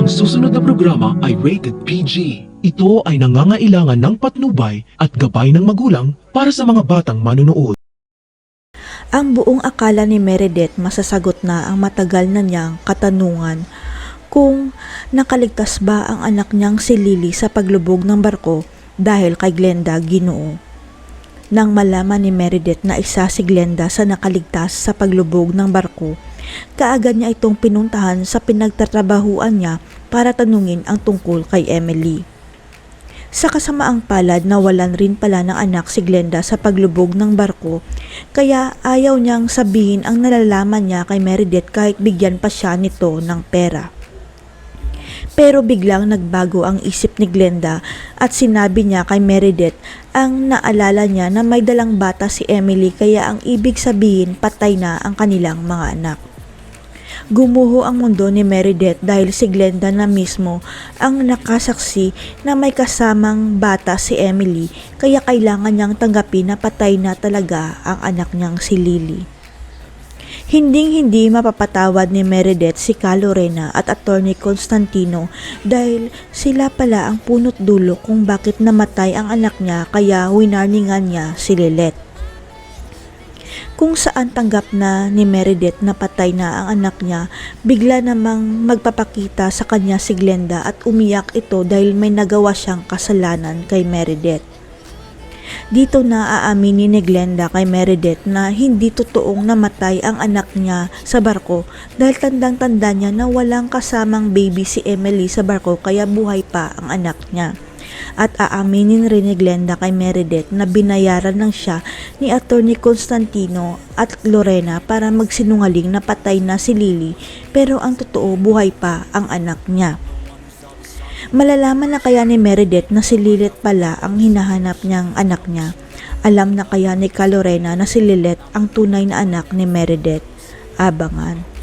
Ang susunod na programa ay rated PG. Ito ay nangangailangan ng patnubay at gabay ng magulang para sa mga batang manunood. Ang buong akala ni Meredith masasagot na ang matagal na niyang katanungan kung nakaligtas ba ang anak niyang si Lily sa paglubog ng barko dahil kay Glenda Ginoo. Nang malaman ni Meredith na isa si Glenda sa nakaligtas sa paglubog ng barko, kaagad niya itong pinuntahan sa pinagtatrabahuan niya para tanungin ang tungkol kay Emily. Sa kasamaang palad, nawalan rin pala ng anak si Glenda sa paglubog ng barko, kaya ayaw niyang sabihin ang nalalaman niya kay Meredith kahit bigyan pa siya nito ng pera. Pero biglang nagbago ang isip ni Glenda at sinabi niya kay Meredith ang naalala niya na may dalang bata si Emily, kaya ang ibig sabihin patay na ang kanilang mga anak. Gumuho ang mundo ni Meredith dahil si Glenda na mismo ang nakasaksi na may kasamang bata si Emily, kaya kailangan niyang tanggapin na patay na talaga ang anak niyang si Lily. Hinding-hindi mapapatawad ni Meredith si Ka Lorena at Attorney Constantino dahil sila pala ang punot dulo kung bakit namatay ang anak niya, kaya winarningan niya si Lilet. Kung saan tanggap na ni Meredith na patay na ang anak niya, bigla namang magpapakita sa kanya si Glenda at umiyak ito dahil may nagawa siyang kasalanan kay Meredith. Dito na aaminin ni Glenda kay Meredith na hindi totoong namatay ang anak niya sa barko dahil tandang-tanda niya na walang kasamang baby si Emily sa barko, kaya buhay pa ang anak niya. At aaminin rin ni Glenda kay Meredith na binayaran lang siya ni Attorney Constantino at Lorena para magsinungaling na patay na si Lily, pero ang totoo buhay pa ang anak niya. Malalaman na kaya ni Meredith na si Lilet pala ang hinahanap niyang anak niya? Alam na kaya ni Ka Lorena na si Lilet ang tunay na anak ni Meredith? Abangan.